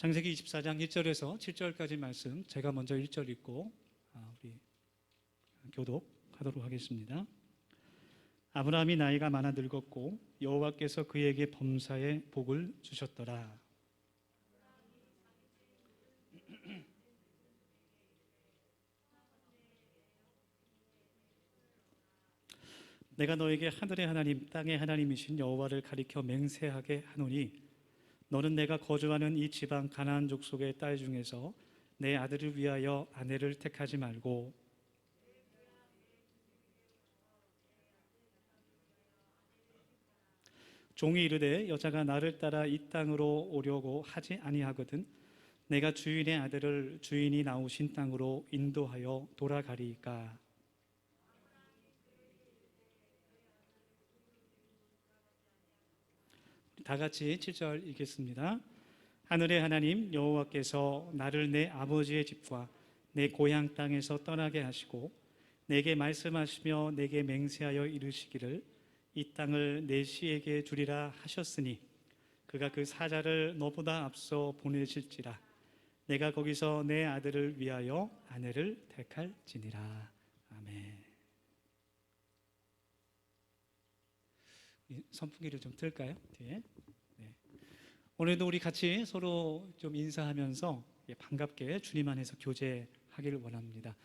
창세기 24장 1절에서 7절까지 말씀 제가 먼저 1절 읽고 우리 교독하도록 하겠습니다. 아브라함이 나이가 많아 늙었고 여호와께서 그에게 범사에 복을 주셨더라. 내가 너에게 하늘의 하나님 땅의 하나님이신 여호와를 가리켜 맹세하게 하노니 너는 내가 거주하는 이 지방 가나안 족속의 딸 중에서 내 아들을 위하여 아내를 택하지 말고 종이 이르되 여자가 나를 따라 이 땅으로 오려고 하지 아니하거든 내가 주인의 아들을 주인이 나오신 땅으로 인도하여 돌아가리이까. 다 같이 7절 읽겠습니다. 하늘의 하나님 여호와께서 나를 내 아버지의 집과 내 고향 땅에서 떠나게 하시고 내게 말씀하시며 내게 맹세하여 이르시기를 이 땅을 내 씨에게 주리라 하셨으니 그가 그 사자를 너보다 앞서 보내실지라. 내가 거기서 내 아들을 위하여 아내를 택할지니라. 아멘. 선풍기를 좀 틀까요? 뒤에. 네. 오늘도 우리 같이 서로 좀 인사하면서 반갑게 주님 안에서 교제하기를 원합니다.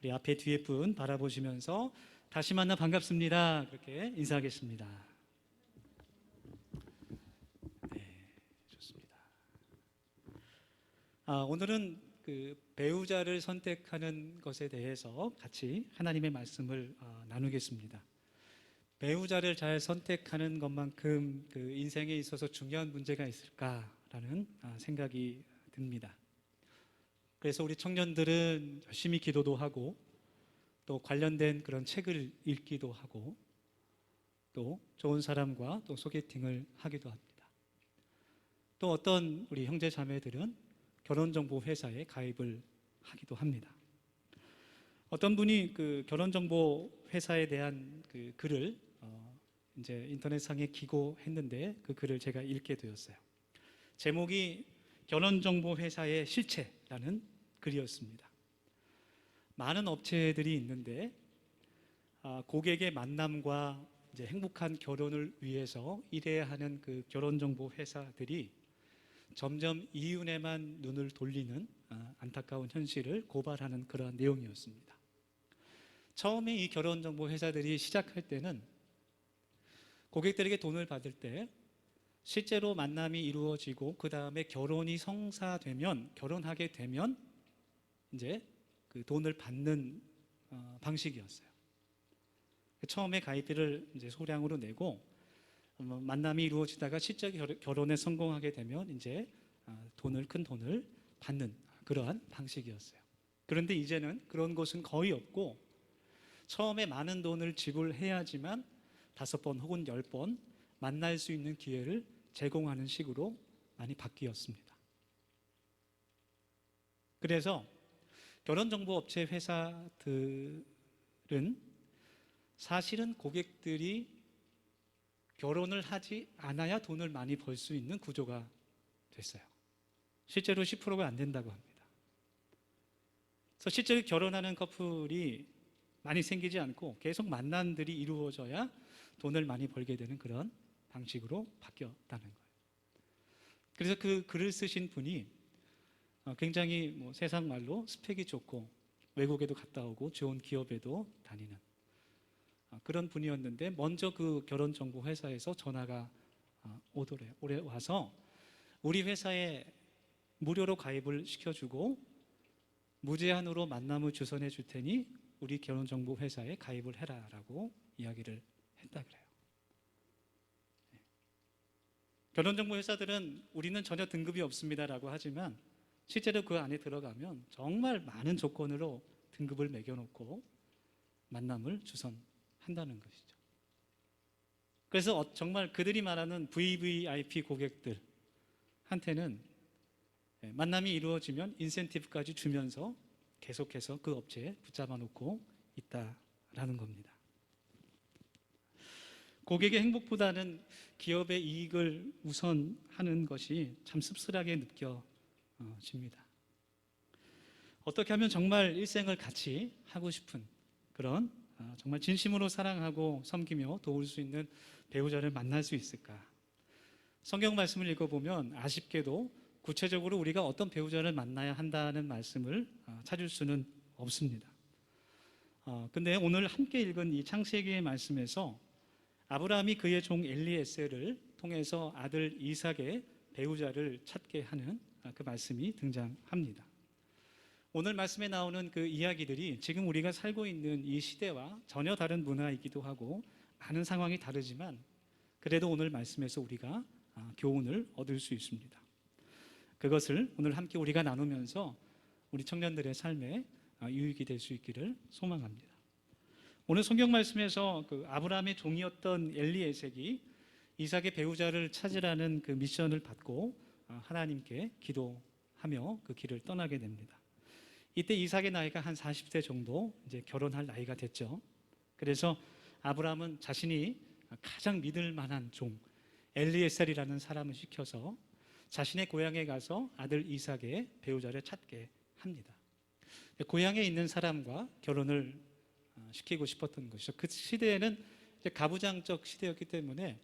우리 앞에 뒤에 분 바라보시면서 다시 만나 반갑습니다. 그렇게 인사하겠습니다. 네, 좋습니다. 오늘은 그 배우자를 선택하는 것에 대해서 같이 하나님의 말씀을 나누겠습니다. 배우자를 잘 선택하는 것만큼 그 인생에 있어서 중요한 문제가 있을까라는 생각이 듭니다. 그래서 우리 청년들은 열심히 기도도 하고 또 관련된 그런 책을 읽기도 하고 또 좋은 사람과 또 소개팅을 하기도 합니다. 또 어떤 우리 형제 자매들은 결혼정보 회사에 가입을 하기도 합니다. 어떤 분이 그 결혼정보 회사에 대한 그 글을 이제 인터넷상에 기고했는데 그 글을 제가 읽게 되었어요. 제목이 결혼정보 회사의 실체라는 글이었습니다. 많은 업체들이 있는데 고객의 만남과 이제 행복한 결혼을 위해서 일해야 하는 그 결혼정보 회사들이 점점 이윤에만 눈을 돌리는 안타까운 현실을 고발하는 그러한 내용이었습니다. 처음에 이 결혼정보 회사들이 시작할 때는 고객들에게 돈을 받을 때 실제로 만남이 이루어지고 그 다음에 결혼이 성사되면 결혼하게 되면 이제 그 돈을 받는 방식이었어요. 처음에 가입비를 이제 소량으로 내고 만남이 이루어지다가 실제 결혼에 성공하게 되면 이제 큰 돈을 받는 그러한 방식이었어요. 그런데 이제는 그런 곳은 거의 없고 처음에 많은 돈을 지불해야지만 5번 혹은 10번 만날 수 있는 기회를 제공하는 식으로 많이 바뀌었습니다. 그래서 결혼정보업체 회사들은 사실은 고객들이 결혼을 하지 않아야 돈을 많이 벌 수 있는 구조가 됐어요. 실제로 10%가 안 된다고 합니다. 그래서 실제로 결혼하는 커플이 많이 생기지 않고 계속 만남들이 이루어져야 돈을 많이 벌게 되는 그런 방식으로 바뀌었다는 거예요. 그래서 그 글을 쓰신 분이 굉장히 세상 말로 스펙이 좋고 외국에도 갔다 오고 좋은 기업에도 다니는 그런 분이었는데 먼저 그 결혼정보 회사에서 전화가 오더래요. 올해 와서 우리 회사에 무료로 가입을 시켜주고 무제한으로 만남을 주선해 줄 테니 우리 결혼정보 회사에 가입을 해라 라고 이야기를 했다 그래요. 결혼정보 회사들은 우리는 전혀 등급이 없습니다 라고 하지만 실제로 그 안에 들어가면 정말 많은 조건으로 등급을 매겨놓고 만남을 주선한다는 것이죠. 그래서 정말 그들이 말하는 VVIP 고객들한테는 만남이 이루어지면 인센티브까지 주면서 계속해서 그 업체에 붙잡아 놓고 있다라는 겁니다. 고객의 행복보다는 기업의 이익을 우선하는 것이 참 씁쓸하게 집니다. 어떻게 하면 정말 일생을 같이 하고 싶은 그런 정말 진심으로 사랑하고 섬기며 도울 수 있는 배우자를 만날 수 있을까? 성경 말씀을 읽어보면 아쉽게도 구체적으로 우리가 어떤 배우자를 만나야 한다는 말씀을 찾을 수는 없습니다. 근데 오늘 함께 읽은 이 창세기의 말씀에서 아브라함이 그의 종 엘리에셀을 통해서 아들 이삭의 배우자를 찾게 하는 그 말씀이 등장합니다. 오늘 말씀에 나오는 그 이야기들이 지금 우리가 살고 있는 이 시대와 전혀 다른 문화이기도 하고 많은 상황이 다르지만 그래도 오늘 말씀에서 우리가 교훈을 얻을 수 있습니다. 그것을 오늘 함께 우리가 나누면서 우리 청년들의 삶에 유익이 될 수 있기를 소망합니다. 오늘 성경 말씀에서 그 아브라함의 종이었던 엘리에셀이 이삭의 배우자를 찾으라는 그 미션을 받고 하나님께 기도하며 그 길을 떠나게 됩니다. 이때 이삭의 나이가 한 40세 정도 이제 결혼할 나이가 됐죠. 그래서 아브라함은 자신이 가장 믿을 만한 종 엘리에셀이라는 사람을 시켜서 자신의 고향에 가서 아들 이삭의 배우자를 찾게 합니다. 고향에 있는 사람과 결혼을 시키고 싶었던 것이죠. 그 시대에는 이제 가부장적 시대였기 때문에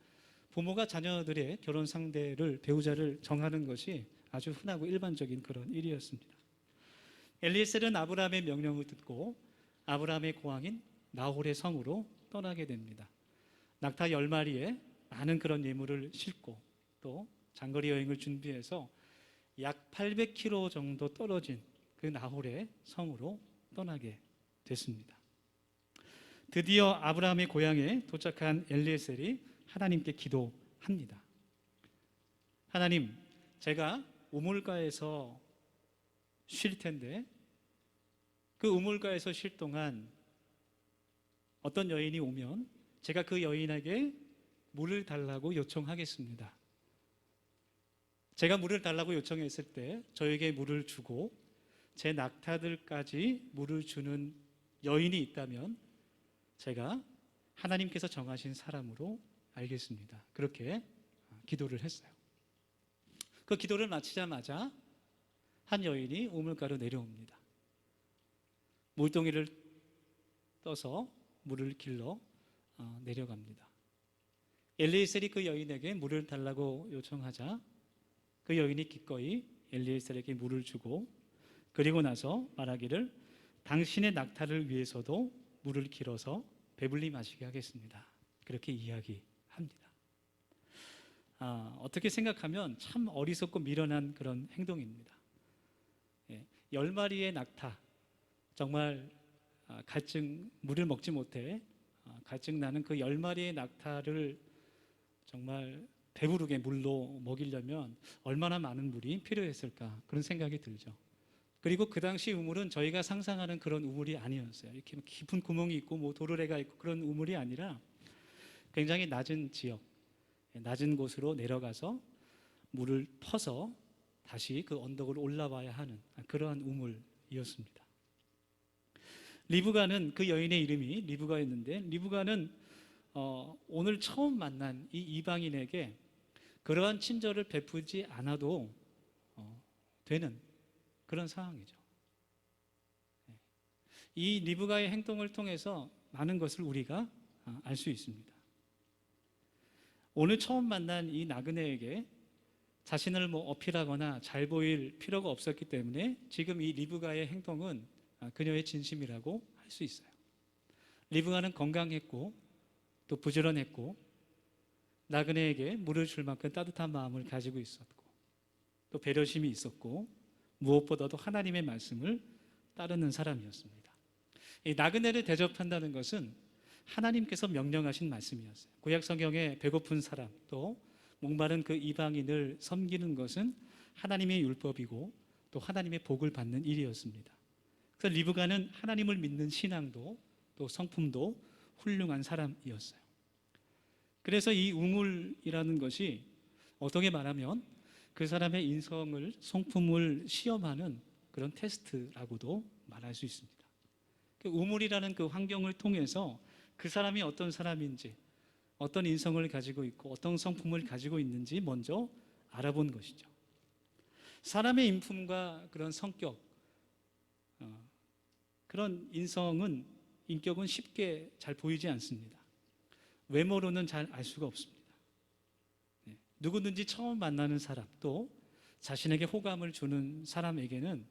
부모가 자녀들의 결혼 상대를 배우자를 정하는 것이 아주 흔하고 일반적인 그런 일이었습니다. 엘리에셀은 아브라함의 명령을 듣고 아브라함의 고향인 나홀의 성으로 떠나게 됩니다. 낙타 10마리에 많은 그런 예물을 싣고 또 장거리 여행을 준비해서 약 800km 정도 떨어진 그 나홀의 성으로 떠나게 됐습니다. 드디어 아브라함의 고향에 도착한 엘리에셀이 하나님께 기도합니다. 하나님, 제가 우물가에서 쉴 텐데 그 우물가에서 쉴 동안 어떤 여인이 오면 제가 그 여인에게 물을 달라고 요청하겠습니다. 제가 물을 달라고 요청했을 때 저에게 물을 주고 제 낙타들까지 물을 주는 여인이 있다면 제가 하나님께서 정하신 사람으로 알겠습니다. 그렇게 기도를 했어요. 그 기도를 마치자마자 한 여인이 우물가로 내려옵니다. 물동이를 떠서 물을 길러 내려갑니다. 엘리에셀이 그 여인에게 물을 달라고 요청하자 그 여인이 기꺼이 엘리에셀에게 물을 주고 그리고 나서 말하기를 당신의 낙타를 위해서도 물을 길어서 배불리 마시게 하겠습니다. 그렇게 이야기합니다. 어떻게 생각하면 참 어리석고 미련한 그런 행동입니다. 10마리의 낙타, 정말 갈증, 물을 먹지 못해 갈증 나는 그 10마리의 낙타를 정말 배부르게 물로 먹이려면 얼마나 많은 물이 필요했을까 그런 생각이 들죠. 그리고 그 당시 우물은 저희가 상상하는 그런 우물이 아니었어요. 이렇게 깊은 구멍이 있고 뭐 도르래가 있고 그런 우물이 아니라 굉장히 낮은 지역, 낮은 곳으로 내려가서 물을 퍼서 다시 그 언덕을 올라와야 하는 그러한 우물이었습니다. 리브가는 그 여인의 이름이 리브가였는데 리브가는 오늘 처음 만난 이 이방인에게 그러한 친절을 베푸지 않아도 되는 그런 상황이죠. 이 리브가의 행동을 통해서 많은 것을 우리가 알 수 있습니다. 오늘 처음 만난 이 나그네에게 자신을 어필하거나 잘 보일 필요가 없었기 때문에 지금 이 리브가의 행동은 그녀의 진심이라고 할 수 있어요. 리브가는 건강했고 또 부지런했고 나그네에게 물을 줄 만큼 따뜻한 마음을 가지고 있었고 또 배려심이 있었고 무엇보다도 하나님의 말씀을 따르는 사람이었습니다. 이 나그네를 대접한다는 것은 하나님께서 명령하신 말씀이었어요. 구약 성경에 배고픈 사람 또 목마른 그 이방인을 섬기는 것은 하나님의 율법이고 또 하나님의 복을 받는 일이었습니다. 그래서 리브가는 하나님을 믿는 신앙도 또 성품도 훌륭한 사람이었어요. 그래서 이 우물이라는 것이 어떻게 말하면 그 사람의 인성을, 성품을 시험하는 그런 테스트라고도 말할 수 있습니다. 그 우물이라는 그 환경을 통해서 그 사람이 어떤 사람인지, 어떤 인성을 가지고 있고 어떤 성품을 가지고 있는지 먼저 알아본 것이죠. 사람의 인품과 그런 성격, 그런 인격은 쉽게 잘 보이지 않습니다. 외모로는 잘 알 수가 없습니다. 누구든지 처음 만나는 사람, 또 자신에게 호감을 주는 사람에게는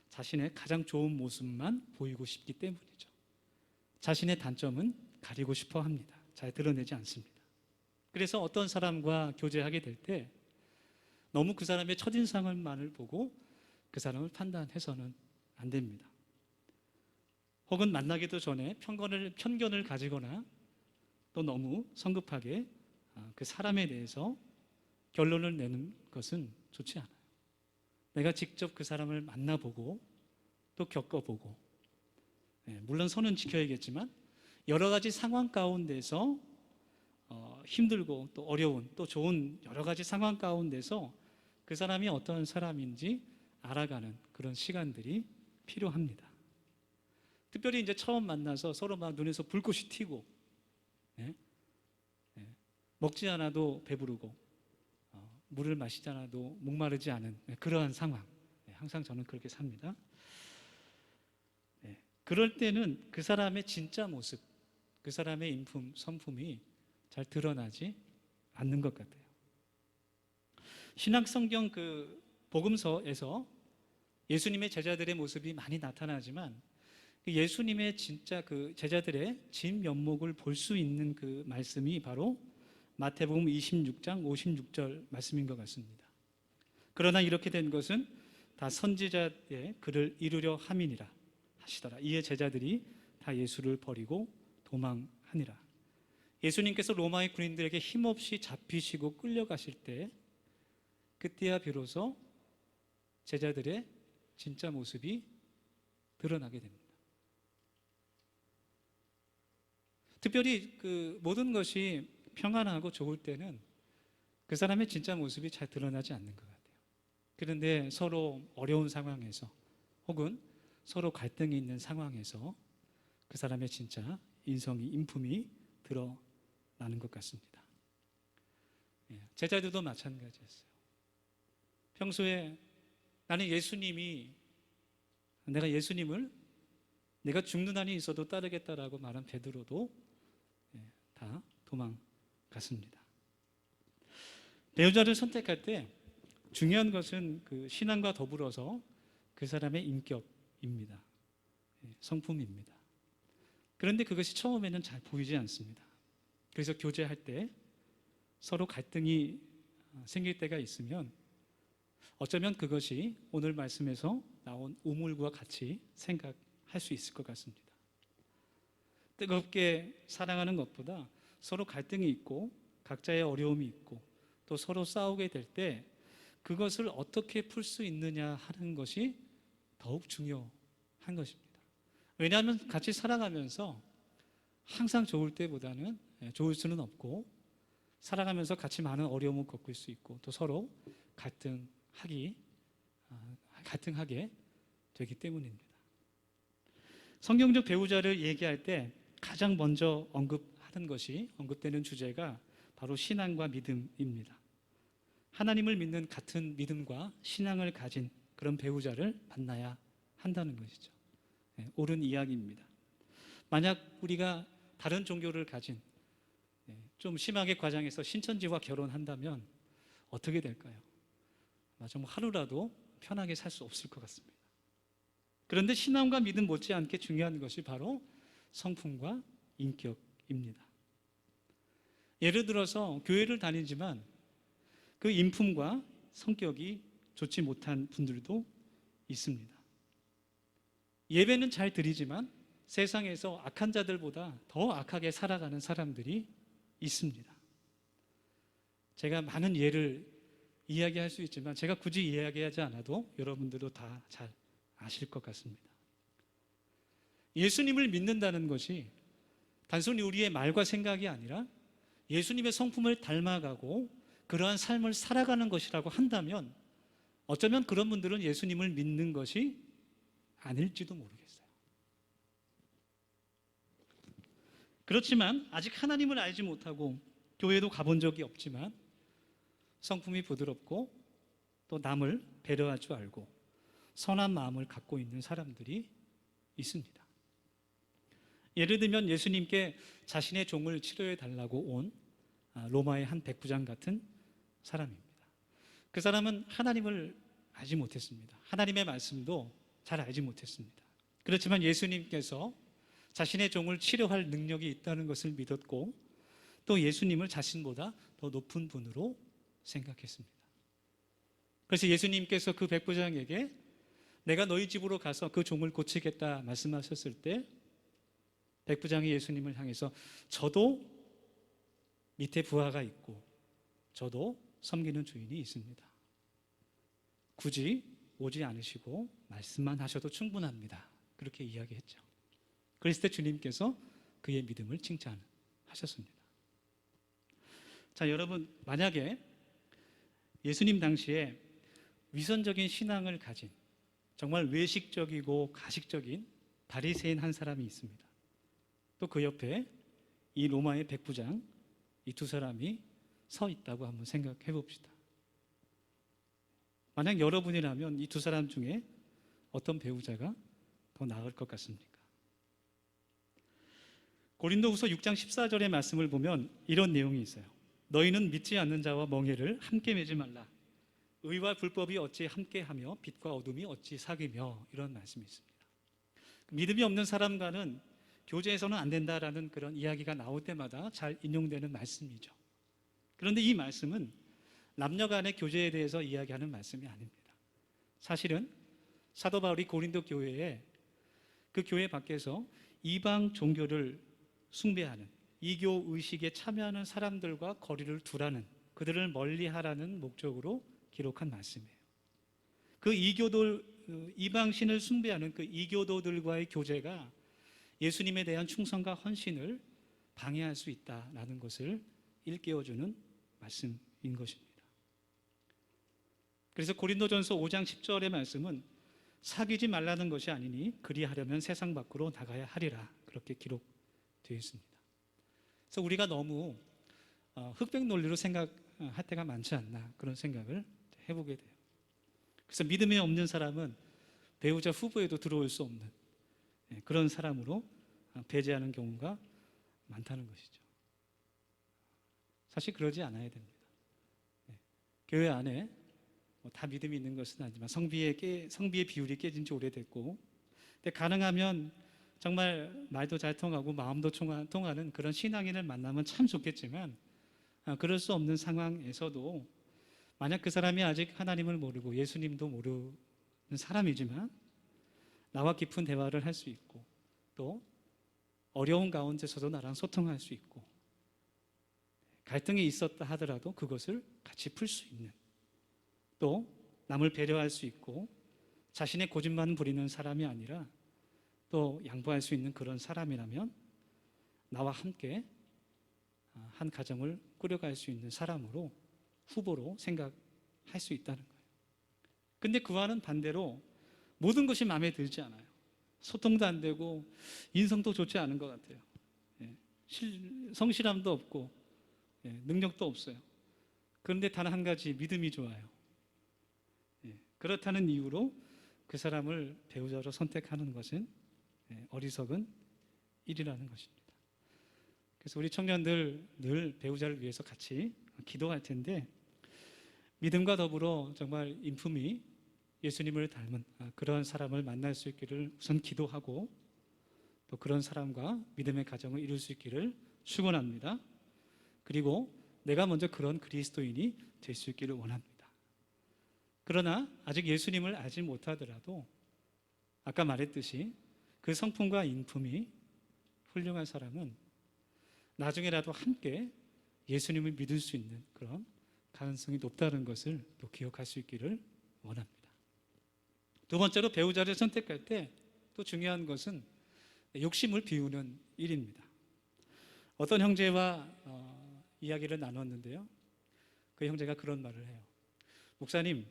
자신의 가장 좋은 모습만 보이고 싶기 때문이죠. 자신의 단점은 가리고 싶어 합니다. 잘 드러내지 않습니다. 그래서 어떤 사람과 교제하게 될 때 너무 그 사람의 첫인상만을 보고 그 사람을 판단해서는 안 됩니다. 혹은 만나기도 전에 편견을 가지거나 또 너무 성급하게 그 사람에 대해서 결론을 내는 것은 좋지 않아요. 내가 직접 그 사람을 만나보고 또 겪어보고, 물론 선은 지켜야겠지만 여러 가지 상황 가운데서 힘들고 또 어려운 또 좋은 여러 가지 상황 가운데서 그 사람이 어떤 사람인지 알아가는 그런 시간들이 필요합니다. 특별히 이제 처음 만나서 서로 막 눈에서 불꽃이 튀고, 먹지 않아도 배부르고 물을 마시지 않아도 목마르지 않은 그러한 상황, 항상 저는 그렇게 삽니다. 그럴 때는 그 사람의 진짜 모습, 그 사람의 인품, 성품이 잘 드러나지 않는 것 같아요. 신약성경 그 복음서에서 예수님의 제자들의 모습이 많이 나타나지만 예수님의 진짜 그 제자들의 진면목을 볼 수 있는 그 말씀이 바로 마태복음 26장 56절 말씀인 것 같습니다. 그러나 이렇게 된 것은 다 선지자의 글을 이루려 함이니라 하시더라. 이에 제자들이 다 예수를 버리고 도망하니라. 예수님께서 로마의 군인들에게 힘없이 잡히시고 끌려가실 때 그때야 비로소 제자들의 진짜 모습이 드러나게 됩니다. 특별히 그 모든 것이 평안하고 좋을 때는 그 사람의 진짜 모습이 잘 드러나지 않는 것 같아요. 그런데 서로 어려운 상황에서 혹은 서로 갈등이 있는 상황에서 그 사람의 진짜 인품이 드러나는 것 같습니다. 제자들도 마찬가지였어요. 평소에 내가 예수님을 내가 죽는 한이 있어도 따르겠다라고 말한 베드로도 다 도망갔습니다. 배우자를 선택할 때 중요한 것은 그 신앙과 더불어서 그 사람의 인격입니다. 성품입니다. 그런데 그것이 처음에는 잘 보이지 않습니다. 그래서 교제할 때 서로 갈등이 생길 때가 있으면 어쩌면 그것이 오늘 말씀에서 나온 우물과 같이 생각할 수 있을 것 같습니다. 뜨겁게 사랑하는 것보다 서로 갈등이 있고 각자의 어려움이 있고 또 서로 싸우게 될 때 그것을 어떻게 풀 수 있느냐 하는 것이 더욱 중요한 것입니다. 왜냐하면 같이 살아가면서 항상 좋을 때보다는 좋을 수는 없고 살아가면서 같이 많은 어려움을 겪을 수 있고 또 서로 갈등하게 되기 때문입니다. 성경적 배우자를 얘기할 때 가장 먼저 언급되는 주제가 바로 신앙과 믿음입니다. 하나님을 믿는 같은 믿음과 신앙을 가진 그런 배우자를 만나야 한다는 것이죠. 옳은 이야기입니다. 만약 우리가 다른 종교를 가진 좀 심하게 과장해서 신천지와 결혼한다면 어떻게 될까요? 좀 하루라도 편하게 살 수 없을 것 같습니다. 그런데 신앙과 믿음 못지않게 중요한 것이 바로 성품과 인격입니다. 예를 들어서 교회를 다니지만 그 인품과 성격이 좋지 못한 분들도 있습니다. 예배는 잘 드리지만 세상에서 악한 자들보다 더 악하게 살아가는 사람들이 있습니다. 제가 많은 예를 이야기할 수 있지만 제가 굳이 이야기하지 않아도 여러분들도 다 잘 아실 것 같습니다. 예수님을 믿는다는 것이 단순히 우리의 말과 생각이 아니라 예수님의 성품을 닮아가고 그러한 삶을 살아가는 것이라고 한다면 어쩌면 그런 분들은 예수님을 믿는 것이 아닐지도 모르겠어요. 그렇지만 아직 하나님을 알지 못하고 교회도 가본 적이 없지만 성품이 부드럽고 또 남을 배려할 줄 알고 선한 마음을 갖고 있는 사람들이 있습니다. 예를 들면 예수님께 자신의 종을 치료해 달라고 온 로마의 한 백부장 같은 사람입니다. 그 사람은 하나님을 알지 못했습니다. 하나님의 말씀도 잘 알지 못했습니다. 그렇지만 예수님께서 자신의 종을 치료할 능력이 있다는 것을 믿었고 또 예수님을 자신보다 더 높은 분으로 생각했습니다. 그래서 예수님께서 그 백부장에게 내가 너희 집으로 가서 그 종을 고치겠다 말씀하셨을 때 백부장이 예수님을 향해서 저도 밑에 부하가 있고 저도 섬기는 주인이 있습니다. 굳이 오지 않으시고 말씀만 하셔도 충분합니다. 그렇게 이야기했죠. 그랬을 때 주님께서 그의 믿음을 칭찬하셨습니다. 자, 여러분, 만약에 예수님 당시에 위선적인 신앙을 가진 정말 외식적이고 가식적인 바리새인 한 사람이 있습니다. 또 그 옆에 이 로마의 백부장, 이 두 사람이 서 있다고 한번 생각해 봅시다. 만약 여러분이라면 이 두 사람 중에 어떤 배우자가 더 나을 것 같습니까? 고린도후서 6장 14절의 말씀을 보면 이런 내용이 있어요. 너희는 믿지 않는 자와 멍에를 함께 매지 말라. 의와 불법이 어찌 함께하며 빛과 어둠이 어찌 사귀며, 이런 말씀이 있습니다. 믿음이 없는 사람과는 교제해서는 안 된다라는 그런 이야기가 나올 때마다 잘 인용되는 말씀이죠. 그런데 이 말씀은 남녀 간의 교제에 대해서 이야기하는 말씀이 아닙니다. 사실은 사도 바울이 고린도 교회에 그 교회 밖에서 이방 종교를 숭배하는 이교 의식에 참여하는 사람들과 거리를 두라는, 그들을 멀리하라는 목적으로 기록한 말씀이에요. 그 이방신을 숭배하는 그 이교도들과의 교제가 예수님에 대한 충성과 헌신을 방해할 수 있다라는 것을 일깨워주는 말씀인 것입니다. 그래서 고린도전서 5장 10절의 말씀은 사귀지 말라는 것이 아니니 그리하려면 세상 밖으로 나가야 하리라, 그렇게 기록되어 있습니다. 그래서 우리가 너무 흑백 논리로 생각할 때가 많지 않나, 그런 생각을 해보게 돼요. 그래서 믿음이 없는 사람은 배우자 후보에도 들어올 수 없는 그런 사람으로 배제하는 경우가 많다는 것이죠. 사실 그러지 않아야 됩니다. 교회 안에 다 믿음이 있는 것은 아니지만 성비의 비율이 깨진 지 오래됐고, 근데 가능하면 정말 말도 잘 통하고 마음도 통하는 그런 신앙인을 만나면 참 좋겠지만, 그럴 수 없는 상황에서도 만약 그 사람이 아직 하나님을 모르고 예수님도 모르는 사람이지만 나와 깊은 대화를 할 수 있고 또 어려운 가운데서도 나랑 소통할 수 있고 갈등이 있었다 하더라도 그것을 같이 풀 수 있는, 또 남을 배려할 수 있고 자신의 고집만 부리는 사람이 아니라 또 양보할 수 있는 그런 사람이라면 나와 함께 한 가정을 꾸려갈 수 있는 사람으로, 후보로 생각할 수 있다는 거예요. 근데 그와는 반대로 모든 것이 마음에 들지 않아요. 소통도 안 되고 인성도 좋지 않은 것 같아요. 성실함도 없고 능력도 없어요. 그런데 단 한 가지, 믿음이 좋아요. 그렇다는 이유로 그 사람을 배우자로 선택하는 것은 어리석은 일이라는 것입니다. 그래서 우리 청년들 늘 배우자를 위해서 같이 기도할 텐데, 믿음과 더불어 정말 인품이 예수님을 닮은 그런 사람을 만날 수 있기를 우선 기도하고, 또 그런 사람과 믿음의 가정을 이룰 수 있기를 축원합니다. 그리고 내가 먼저 그런 그리스도인이 될 수 있기를 원합니다. 그러나 아직 예수님을 알지 못하더라도 아까 말했듯이 그 성품과 인품이 훌륭한 사람은 나중에라도 함께 예수님을 믿을 수 있는 그런 가능성이 높다는 것을 또 기억할 수 있기를 원합니다. 두 번째로 배우자를 선택할 때 또 중요한 것은 욕심을 비우는 일입니다. 어떤 형제와 이야기를 나눴는데요, 그 형제가 그런 말을 해요. 목사님,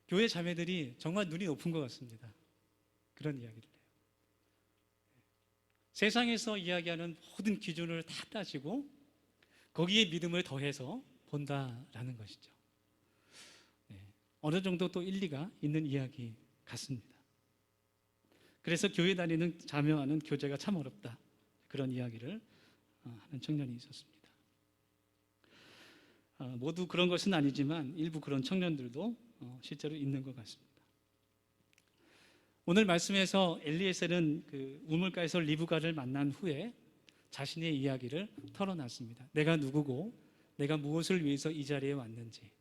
교회 자매들이 정말 눈이 높은 것 같습니다. 그런 이야기를 해요. 세상에서 이야기하는 모든 기준을 다 따지고 거기에 믿음을 더해서 본다라는 것이죠. 어느 정도 또 일리가 있는 이야기 같습니다. 그래서 교회 다니는 자녀하는 교제가 참 어렵다, 그런 이야기를 하는 청년이 있었습니다. 모두 그런 것은 아니지만 일부 그런 청년들도 실제로 있는 것 같습니다. 오늘 말씀에서 엘리에셀은 그 우물가에서 리브가를 만난 후에 자신의 이야기를 털어놨습니다. 내가 누구고 내가 무엇을 위해서 이 자리에 왔는지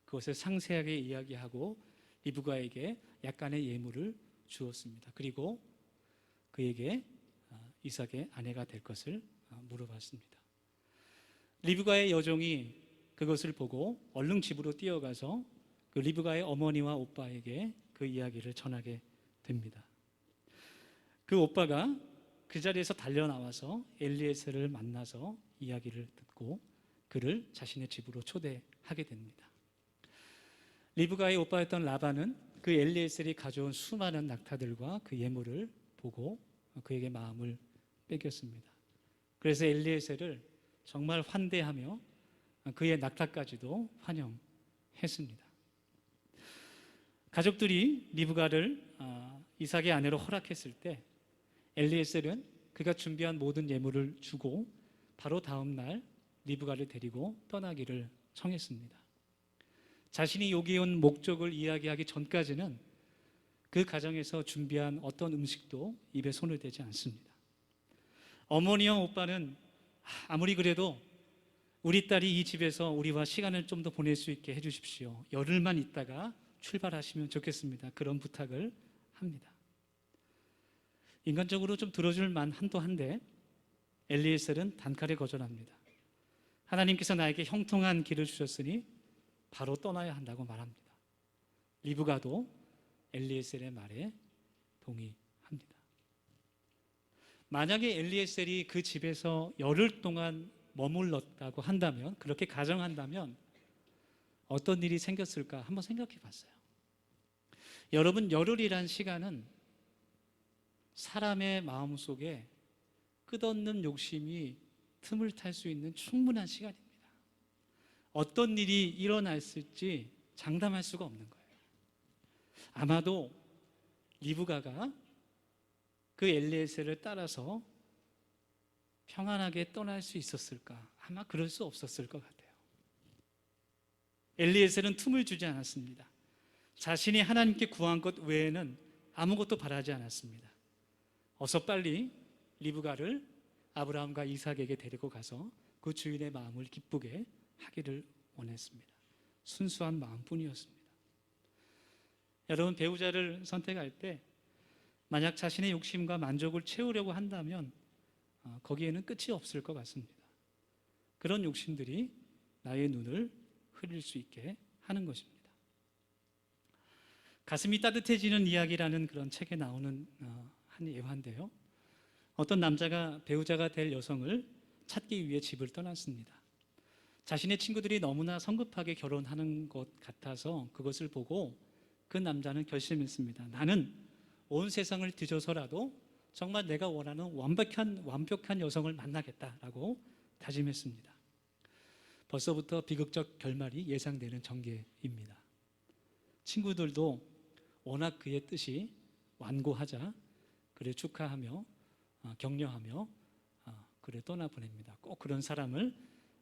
그것을 상세하게 이야기하고 리브가에게 약간의 예물을 주었습니다. 그리고 그에게 이삭의 아내가 될 것을 물어봤습니다. 리브가의 여종이 그것을 보고 얼른 집으로 뛰어가서 그 리브가의 어머니와 오빠에게 그 이야기를 전하게 됩니다. 그 오빠가 그 자리에서 달려나와서 엘리에셀을 만나서 이야기를 듣고 그를 자신의 집으로 초대하게 됩니다. 리브가의 오빠였던 라반은 그 엘리에셀이 가져온 수많은 낙타들과 그 예물을 보고 그에게 마음을 뺏겼습니다. 그래서 엘리에셀을 정말 환대하며 그의 낙타까지도 환영했습니다. 가족들이 리브가를 이삭의 아내로 허락했을 때 엘리에셀은 그가 준비한 모든 예물을 주고 바로 다음 날 리브가를 데리고 떠나기를 청했습니다. 자신이 여기 온 목적을 이야기하기 전까지는 그 가정에서 준비한 어떤 음식도 입에 손을 대지 않습니다. 어머니와 오빠는 아무리 그래도 우리 딸이 이 집에서 우리와 시간을 좀 더 보낼 수 있게 해주십시오. 열흘만 있다가 출발하시면 좋겠습니다. 그런 부탁을 합니다. 인간적으로 좀 들어줄 만한도 한데 엘리에셀은 단칼에 거절합니다. 하나님께서 나에게 형통한 길을 주셨으니 바로 떠나야 한다고 말합니다. 리브가도 엘리에셀의 말에 동의합니다. 만약에 엘리에셀이 그 집에서 열흘 동안 머물렀다고 한다면, 그렇게 가정한다면 어떤 일이 생겼을까 한번 생각해 봤어요. 여러분, 열흘이란 시간은 사람의 마음속에 끝없는 욕심이 틈을 탈 수 있는 충분한 시간입니다. 어떤 일이 일어났을지 장담할 수가 없는 거예요. 아마도 리브가가 그 엘리에셀을 따라서 평안하게 떠날 수 있었을까? 아마 그럴 수 없었을 것 같아요. 엘리에셀은 틈을 주지 않았습니다. 자신이 하나님께 구한 것 외에는 아무것도 바라지 않았습니다. 어서 빨리 리브가를 아브라함과 이삭에게 데리고 가서 그 주인의 마음을 기쁘게 하기를 원했습니다. 순수한 마음뿐이었습니다. 여러분, 배우자를 선택할 때 만약 자신의 욕심과 만족을 채우려고 한다면 거기에는 끝이 없을 것 같습니다. 그런 욕심들이 나의 눈을 흐릴 수 있게 하는 것입니다. 가슴이 따뜻해지는 이야기라는 그런 책에 나오는 한 예화인데요. 어떤 남자가 배우자가 될 여성을 찾기 위해 집을 떠났습니다. 자신의 친구들이 너무나 성급하게 결혼하는 것 같아서 그것을 보고 그 남자는 결심했습니다. 나는 온 세상을 뒤져서라도 정말 내가 원하는 완벽한 여성을 만나겠다라고 다짐했습니다. 벌써부터 비극적 결말이 예상되는 전개입니다. 친구들도 워낙 그의 뜻이 완고하자 그를 축하하며 격려하며 그를 떠나보냅니다. 꼭 그런 사람을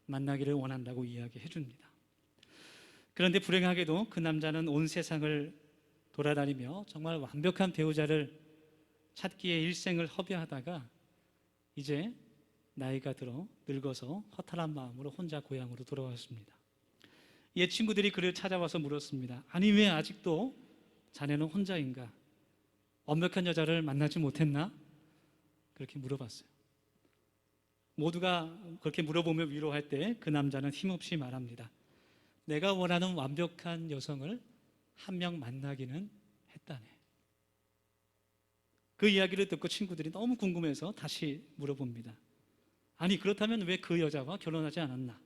만나기를 원한다고 이야기해 줍니다. 그런데 불행하게도 그 남자는 온 세상을 돌아다니며 정말 완벽한 배우자를 찾기에 일생을 허비하다가 이제 나이가 들어 늙어서 허탈한 마음으로 혼자 고향으로 돌아왔습니다. 옛 친구들이 그를 찾아와서 물었습니다. 아니, 왜 아직도 자네는 혼자인가? 완벽한 여자를 만나지 못했나? 그렇게 물어봤어요. 모두가 그렇게 물어보며 위로할 때 그 남자는 힘없이 말합니다. 내가 원하는 완벽한 여성을 한 명 만나기는 했다네. 그 이야기를 듣고 친구들이 너무 궁금해서 다시 물어봅니다. 아니, 그렇다면 왜 그 여자와 결혼하지 않았나?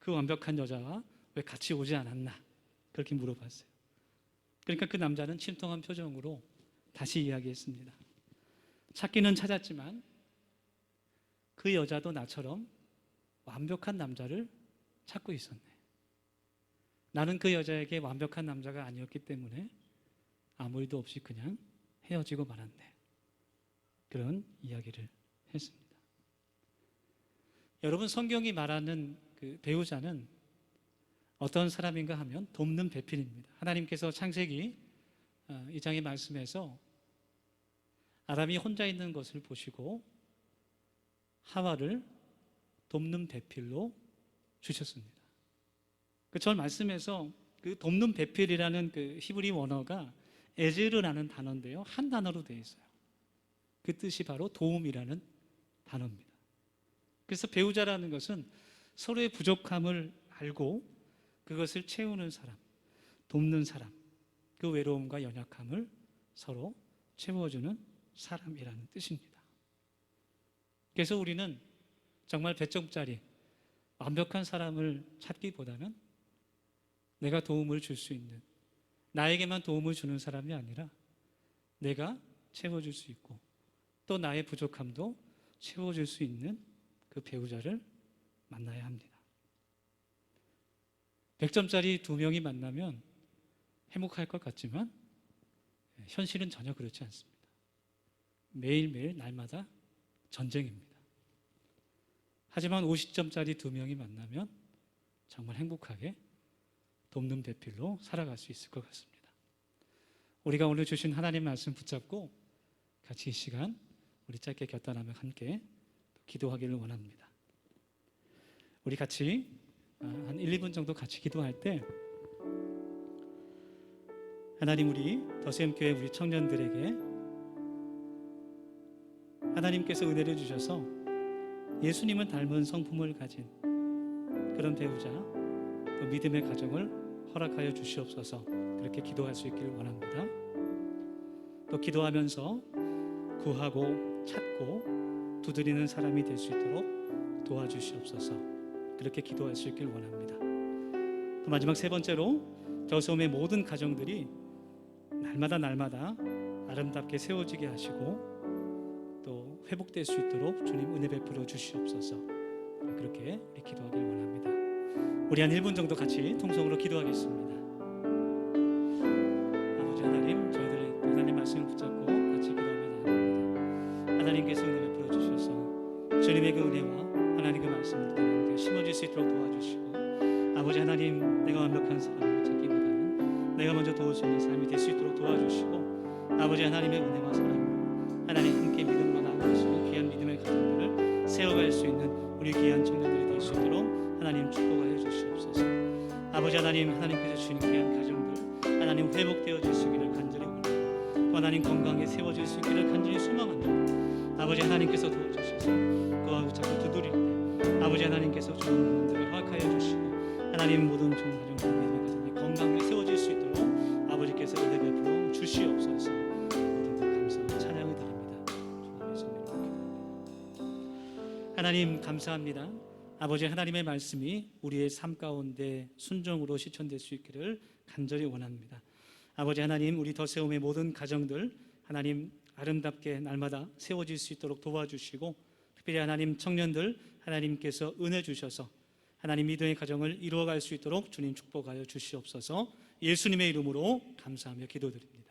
그 완벽한 여자와 왜 같이 오지 않았나? 그렇게 물어봤어요. 그러니까 그 남자는 침통한 표정으로 다시 이야기했습니다. 찾기는 찾았지만 그 여자도 나처럼 완벽한 남자를 찾고 있었네. 나는 그 여자에게 완벽한 남자가 아니었기 때문에 아무 일도 없이 그냥 헤어지고 말았네. 그런 이야기를 했습니다. 여러분, 성경이 말하는 그 배우자는 어떤 사람인가 하면 돕는 배필입니다. 하나님께서 창세기 2장의 말씀에서 아담이 혼자 있는 것을 보시고 하와를 돕는 배필로 주셨습니다. 그 절 말씀에서 그 돕는 배필이라는 그 히브리 원어가 에즈르라는 단어인데요, 한 단어로 되어 있어요. 그 뜻이 바로 도움이라는 단어입니다. 그래서 배우자라는 것은 서로의 부족함을 알고 그것을 채우는 사람, 돕는 사람, 그 외로움과 연약함을 서로 채워주는 사람이라는 뜻입니다. 그래서 우리는 정말 배점짜리 완벽한 사람을 찾기보다는 내가 도움을 줄 수 있는, 나에게만 도움을 주는 사람이 아니라 내가 채워줄 수 있고 또 나의 부족함도 채워줄 수 있는 그 배우자를 만나야 합니다. 100점짜리 두 명이 만나면 행복할 것 같지만 현실은 전혀 그렇지 않습니다. 매일매일 날마다 전쟁입니다. 하지만 50점짜리 두 명이 만나면 정말 행복하게 돕는 배필로 살아갈 수 있을 것 같습니다. 우리가 오늘 주신 하나님 말씀 붙잡고 같이 이 시간 우리 짧게 결단하며 함께 기도하기를 원합니다. 우리 같이 한 1, 2분 정도 같이 기도할 때 하나님, 우리 더샘교회 우리 청년들에게 하나님께서 은혜를 주셔서 예수님을 닮은 성품을 가진 그런 배우자, 또 믿음의 가정을 허락하여 주시옵소서. 그렇게 기도할 수 있기를 원합니다. 또 기도하면서 구하고 찾고 두드리는 사람이 될 수 있도록 도와주시옵소서. 그렇게 기도할 수 있기를 원합니다. 또 마지막 세 번째로 더섬의 모든 가정들이 날마다 아름답게 세워지게 하시고 또 회복될 수 있도록 주님 은혜 베풀어 주시옵소서. 그렇게 우리 기도하기를 원합니다. 우리 한 1분 정도 같이 통성으로 기도하겠습니다. 아버지 하나님, 저희들의 하나님 말씀을 붙잡고 같이 기도하며 나갑니다. 하나님께서 은혜 베풀어 주셔서 주님의 그 은혜와 하나님 그 말씀을 듣는 심어질 수 있도록 도와주시고, 아버지 하나님, 내가 완벽한 사람을 찾기보다는 내가 먼저 도울 수 있는 사람이 될 수 있도록 도와주시고, 아버지 하나님의 은혜와 사랑, 하나님 함께 믿음으로 나아갈 수 있는 귀한 믿음의 가정들을 세워갈 수 있는 우리 귀한 청년들이 될 수 있도록 하나님 축복하여 주시옵소서. 아버지 하나님, 하나님께서 주신 귀한 가정들 하나님 회복되어 주시기를 간절히 원합니다. 또 하나님 건강에 세워질 수 있기를 간절히 소망합니다. 아버지 하나님께서 도와주셔서 그와 자꾸 두드릴 때 아버지 하나님께서 좋은 분들을 허락하여 주시고, 하나님 모든 좋은 가정들 믿음의 가정이 건강에 세워질 수 있도록 아버지께서 은혜 베풀어 주시옵소서. 모든 감사와 찬양을 드립니다. 주 예수님의 이름으로 기도합니다. 하나님 감사합니다. 아버지 하나님의 말씀이 우리의 삶 가운데 순종으로 실천될 수 있기를 간절히 원합니다. 아버지 하나님, 우리 더세움의 모든 가정들 하나님 아름답게 날마다 세워질 수 있도록 도와주시고, 특별히 하나님 청년들 하나님께서 은혜 주셔서 하나님 믿음의 가정을 이루어갈 수 있도록 주님 축복하여 주시옵소서. 예수님의 이름으로 감사하며 기도드립니다.